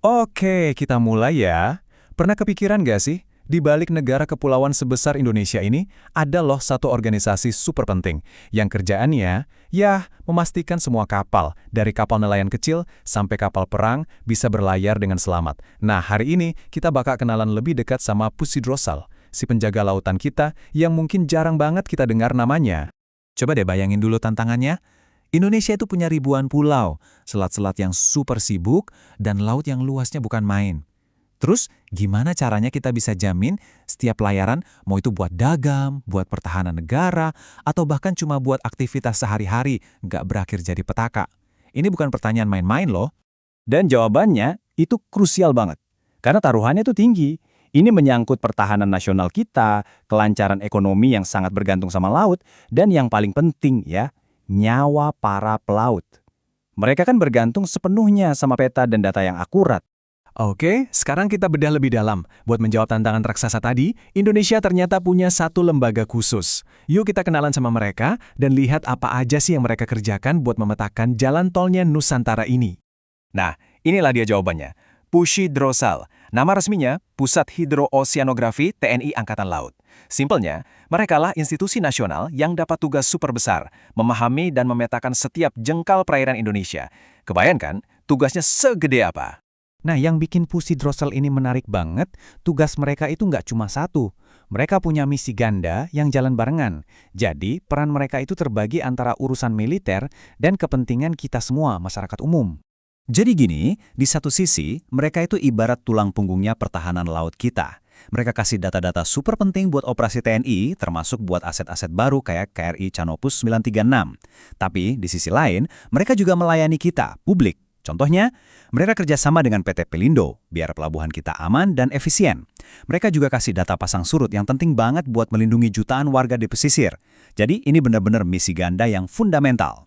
Oke, kita mulai ya. Pernah kepikiran nggak sih, di balik negara kepulauan sebesar Indonesia ini, ada loh satu organisasi super penting, yang kerjaannya, ya, memastikan semua kapal, dari kapal nelayan kecil sampai kapal perang, bisa berlayar dengan selamat. Nah, hari ini kita bakal kenalan lebih dekat sama Pusi Drosal, si penjaga lautan kita, yang mungkin jarang banget kita dengar namanya. Coba deh bayangin dulu tantangannya. Indonesia itu punya ribuan pulau, selat-selat yang super sibuk, dan laut yang luasnya bukan main. Terus, gimana caranya kita bisa jamin setiap pelayaran, mau itu buat dagang, buat pertahanan negara, atau bahkan cuma buat aktivitas sehari-hari, nggak berakhir jadi petaka? Ini bukan pertanyaan main-main loh. Dan jawabannya itu krusial banget. Karena taruhannya itu tinggi. Ini menyangkut pertahanan nasional kita, kelancaran ekonomi yang sangat bergantung sama laut, dan yang paling penting ya, nyawa para pelaut. Mereka kan bergantung sepenuhnya sama peta dan data yang akurat. Oke, sekarang kita bedah lebih dalam. Buat menjawab tantangan raksasa tadi, Indonesia ternyata punya satu lembaga khusus. Yuk kita kenalan sama mereka dan lihat apa aja sih yang mereka kerjakan buat memetakan jalan tolnya Nusantara ini. Nah, inilah dia jawabannya. Pusi Drosal. Nama resminya Pusat Hidrooceanografi TNI Angkatan Laut. Simpelnya, merekalah institusi nasional yang dapat tugas super besar, memahami dan memetakan setiap jengkal perairan Indonesia. Kebayangkan, tugasnya segede apa? Nah, yang bikin Pusi Drosal ini menarik banget, tugas mereka itu nggak cuma satu. Mereka punya misi ganda yang jalan barengan. Jadi, peran mereka itu terbagi antara urusan militer dan kepentingan kita semua, masyarakat umum. Jadi gini, di satu sisi, mereka itu ibarat tulang punggungnya pertahanan laut kita. Mereka kasih data-data super penting buat operasi TNI, termasuk buat aset-aset baru kayak KRI Canopus 936. Tapi, di sisi lain, mereka juga melayani kita, publik. Contohnya, mereka kerjasama dengan PT Pelindo, biar pelabuhan kita aman dan efisien. Mereka juga kasih data pasang surut yang penting banget buat melindungi jutaan warga di pesisir. Jadi, ini benar-benar misi ganda yang fundamental.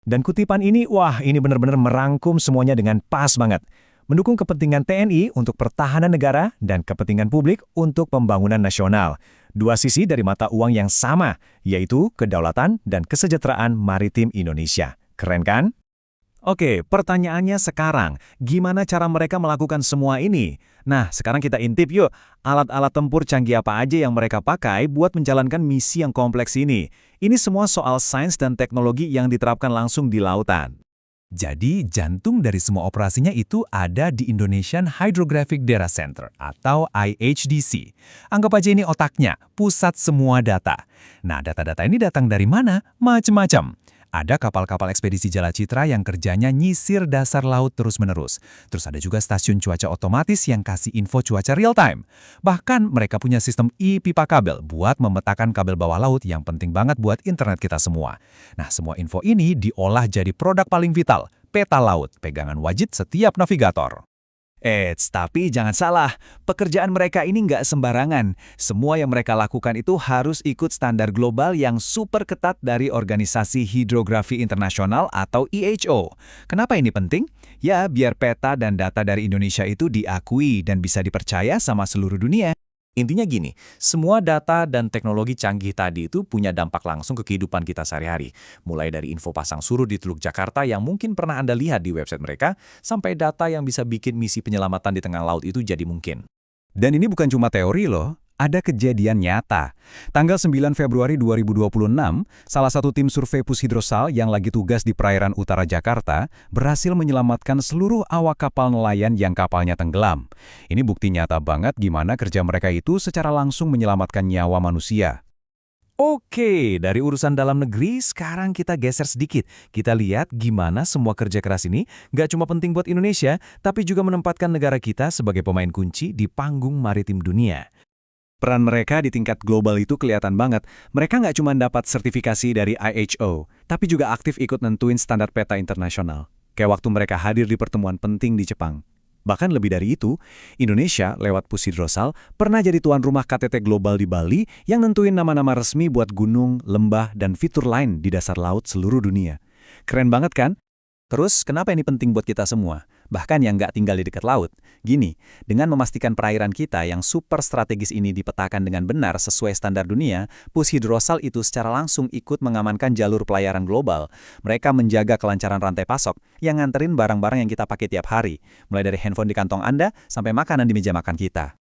Dan kutipan ini, wah ini benar-benar merangkum semuanya dengan pas banget. Mendukung kepentingan TNI untuk pertahanan negara dan kepentingan publik untuk pembangunan nasional. Dua sisi dari mata uang yang sama, yaitu kedaulatan dan kesejahteraan maritim Indonesia. Keren kan? Oke, pertanyaannya sekarang, gimana cara mereka melakukan semua ini? Nah, sekarang kita intip yuk, alat-alat tempur canggih apa aja yang mereka pakai buat menjalankan misi yang kompleks ini. Ini semua soal sains dan teknologi yang diterapkan langsung di lautan. Jadi, jantung dari semua operasinya itu ada di Indonesian Hydrographic Data Center atau IHDC. Anggap aja ini otaknya, pusat semua data. Nah, data-data ini datang dari mana? Macem-macem. Ada kapal-kapal ekspedisi Jala Citra yang kerjanya nyisir dasar laut terus-menerus. Terus ada juga stasiun cuaca otomatis yang kasih info cuaca real-time. Bahkan mereka punya sistem e-pipa kabel buat memetakan kabel bawah laut yang penting banget buat internet kita semua. Nah, semua info ini diolah jadi produk paling vital, peta laut, pegangan wajib setiap navigator. Tapi jangan salah, pekerjaan mereka ini nggak sembarangan. Semua yang mereka lakukan itu harus ikut standar global yang super ketat dari Organisasi Hidrografi Internasional atau IHO. Kenapa ini penting? Ya, biar peta dan data dari Indonesia itu diakui dan bisa dipercaya sama seluruh dunia. Intinya gini, semua data dan teknologi canggih tadi itu punya dampak langsung ke kehidupan kita sehari-hari. Mulai dari info pasang surut di Teluk Jakarta yang mungkin pernah Anda lihat di website mereka, sampai data yang bisa bikin misi penyelamatan di tengah laut itu jadi mungkin. Dan ini bukan cuma teori loh, ada kejadian nyata. Tanggal 9 Februari 2026, salah satu tim survei Pushidrosal yang lagi tugas di perairan utara Jakarta berhasil menyelamatkan seluruh awak kapal nelayan yang kapalnya tenggelam. Ini bukti nyata banget gimana kerja mereka itu secara langsung menyelamatkan nyawa manusia. Oke, dari urusan dalam negeri, sekarang kita geser sedikit. Kita lihat gimana semua kerja keras ini nggak cuma penting buat Indonesia, tapi juga menempatkan negara kita sebagai pemain kunci di panggung maritim dunia. Peran mereka di tingkat global itu kelihatan banget. Mereka nggak cuma dapat sertifikasi dari IHO, tapi juga aktif ikut nentuin standar peta internasional. Kayak waktu mereka hadir di pertemuan penting di Jepang. Bahkan lebih dari itu, Indonesia lewat Pusi Drosal pernah jadi tuan rumah KTT Global di Bali yang nentuin nama-nama resmi buat gunung, lembah, dan fitur lain di dasar laut seluruh dunia. Keren banget kan? Terus, kenapa ini penting buat kita semua? bahkan yang nggak tinggal di dekat laut. Gini, dengan memastikan perairan kita yang super strategis ini dipetakan dengan benar sesuai standar dunia, Pus Hidrosal itu secara langsung ikut mengamankan jalur pelayaran global. Mereka menjaga kelancaran rantai pasok yang nganterin barang-barang yang kita pakai tiap hari, mulai dari handphone di kantong Anda sampai makanan di meja makan kita.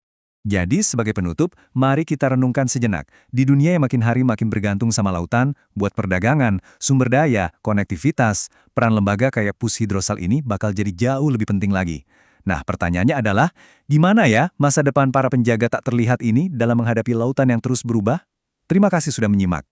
Jadi, sebagai penutup, mari kita renungkan sejenak. Di dunia yang makin hari makin bergantung sama lautan, buat perdagangan, sumber daya, konektivitas, peran lembaga kayak Pus Hidrosal ini bakal jadi jauh lebih penting lagi. Nah, pertanyaannya adalah, gimana ya masa depan para penjaga tak terlihat ini dalam menghadapi lautan yang terus berubah? Terima kasih sudah menyimak.